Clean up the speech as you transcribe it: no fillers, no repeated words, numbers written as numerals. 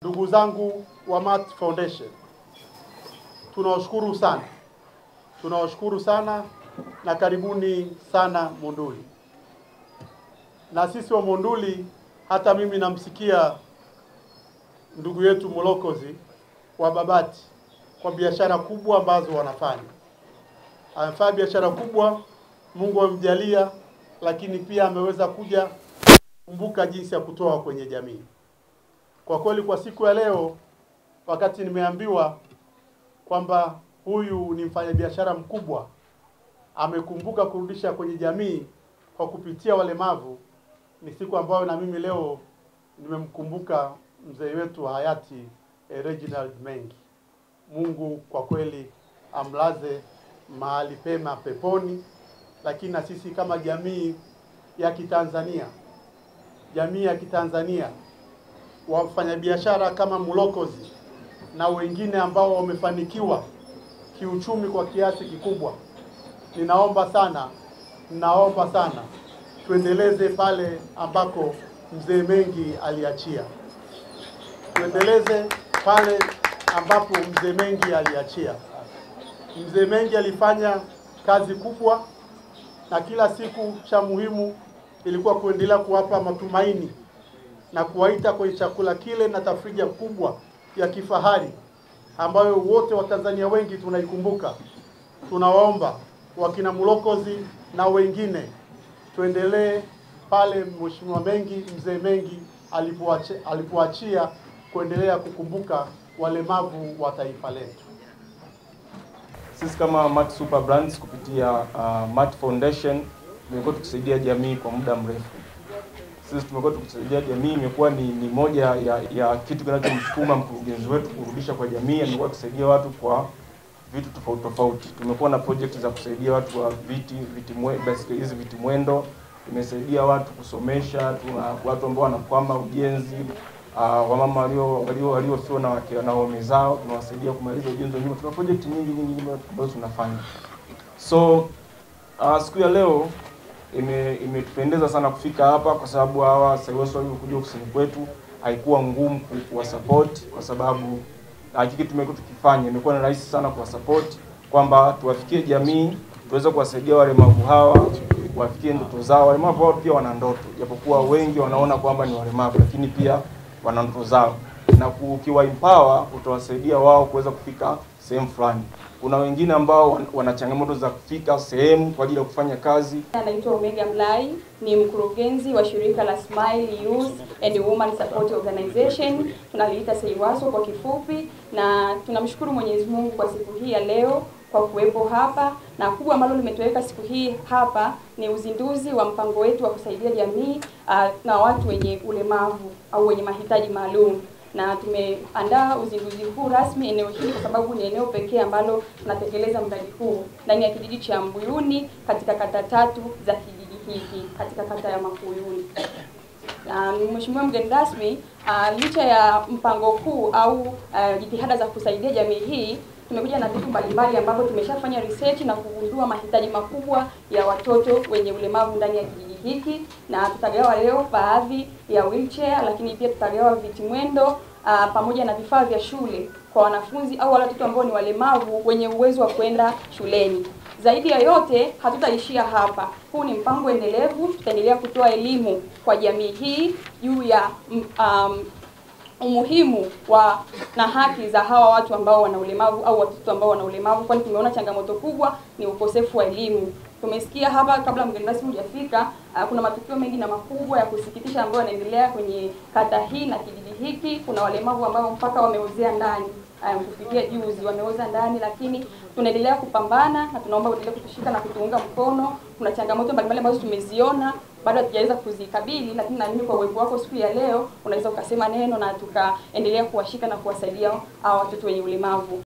Ndugu zangu wa Mat Foundation, tunawashukuru sana na karibuni sana Monduli. Na sisi wa Monduli, hata mimi namsikia ndugu yetu Mlokozi wa Babati kwa biashara kubwa ambazo wanafanya. Anafanya biashara kubwa, Mungu amjalia, lakini pia ameweza kuja kumbuka jinsi ya kutoa kwenye jamii. Kwa kweli kwa siku ya leo, wakati nimeambiwa kwamba huyu ni mfanyabiashara mkubwa, amekumbuka kurudisha kwenye jamii kwa kupitia walemavu, ni siku ambayo na mimi leo nimemkumbuka mzee wetu hayati Reginald Mengi. Mungu kwa kweli amlaze mahali pema peponi, lakini na sisi kama jamii ya Kitanzania, wafanyabiashara kama Mlokozi na wengine ambao wamefanikiwa kiuchumi kwa kiasi kikubwa, ninaomba sana tuendeleze pale ambako mzee Mengi aliachia. Mzee Mengi alifanya kazi kubwa, na kila siku cha muhimu ilikuwa kuendelea kuwapa matumaini na kuwaita kwenye chakula kile na tafrija kubwa ya kifahari ambayo wote wa Tanzania wengi tunaikumbuka. Tunawaomba wakina Mlokozi na wengine tuendelee pale Mheshimiwa mzee Mengi alipoachia, kuendelea kukumbuka walemavu wa taifa letu. Sisi kama Mat Super Brands kupitia Mat Foundation tumekuwa tukisaidia jamii kwa muda mrefu. Sisi tumekuwa tukisaidia jamii, imekuwa ni moja ya kitu kinachomsukuma mkurugenzi wetu kurudisha kwa jamii. Amekuwa akisaidia watu kwa vitu tofauti. Tumekuwa na project za kusaidia watu wa viti mwendo, tumesaidia watu kusomesha, watu ambao wanakwama ujenzi, wamama waliofiwa na waume zao, tunawasaidia kumaliza ujenzi wao. Tuna project nyingi ambazo tunafanya. So siku ya leo imetupendeza sana kufika hapa, kwa sababu hawa SAIWASO waliokuja ofisini kwetu haikuwa ngumu kuwa support, kwa sababu hakika tumekuwa tukifanya, imekuwa ni rahisi sana kuwa support, kwamba tuwafikie jamii, tuweze kuwasaidia walemavu hawa wafikie ndoto zao. Walemavu hao pia wana ndoto, japokuwa wengi wanaona kwamba ni walemavu, lakini pia wana ndoto zao, na ukiwa empower utawasaidia wao kuweza kufika sehemu fulani. Kuna wengine ambao wana changamoto za kufika sehemu kwa ajili ya kufanya kazi. Anaitwa Omega Mlai, ni mkurugenzi wa shirika la Smile Youth and Women Support Organization, tunaliita SAIWASO kwa kifupi, na tunamshukuru Mwenyezi Mungu kwa siku hii ya leo kwa kuwepo hapa, na kubwa ambalo limetuweka siku hii hapa ni uzinduzi wa mpango wetu wa kusaidia jamii na watu wenye ulemavu au wenye mahitaji maalum. Na tumeandaa uzinduzi huu rasmi eneo hili kwa sababu ni eneo pekee ambalo tunatekeleza mradi huu ndani ya kijiji cha Mbuyuni, katika kata 3 za kijiji hiki, katika kata ya Makuyuni. Mheshimiwa mgeni rasmi, licha ya mpango huu au jitihada za kusaidia jamii hii, tumekuja na vitu mbalimbali ambavyo tumeshafanya research na kugundua mahitaji makubwa ya watoto wenye ulemavu ndani ya kijiji hiki, na tutagawa leo baadhi ya wheelchair, lakini pia tutagawa viti mwendo pamoja na vifaa vya shule kwa wanafunzi au wale watoto ambao ni walemavu wenye uwezo wa kwenda shuleni. Zaidi ya yote, hatutaishia hapa. Huu ni mpango endelevu, tutaendelea kutoa elimu kwa jamii hii juu ya umuhimu na haki za hawa watu ambao wana ulemavu au watoto ambao wana ulemavu, kwani tumeona changamoto kubwa ni ukosefu wa elimu. Tumesikia hapa kabla mgeni rasmi hujafika, kuna matukio mengi na makubwa ya kusikitisha ambayo yanaendelea kwenye kata hii na kijiji hiki. Kuna walemavu ambao mpaka wameozea ndani, kufikia juzi wameoza ndani, lakini tunaendelea kupambana na tunaomba uendelee kutushika na kutuunga mkono. Kuna changamoto mbalimbali ambazo tumeziona, bado hatujaweza kuzikabili, lakini na mimi kwa uwepo wako siku ya leo unaweza ukasema neno na tukaendelea kuwashika na kuwasaidia hao watoto wenye ulemavu.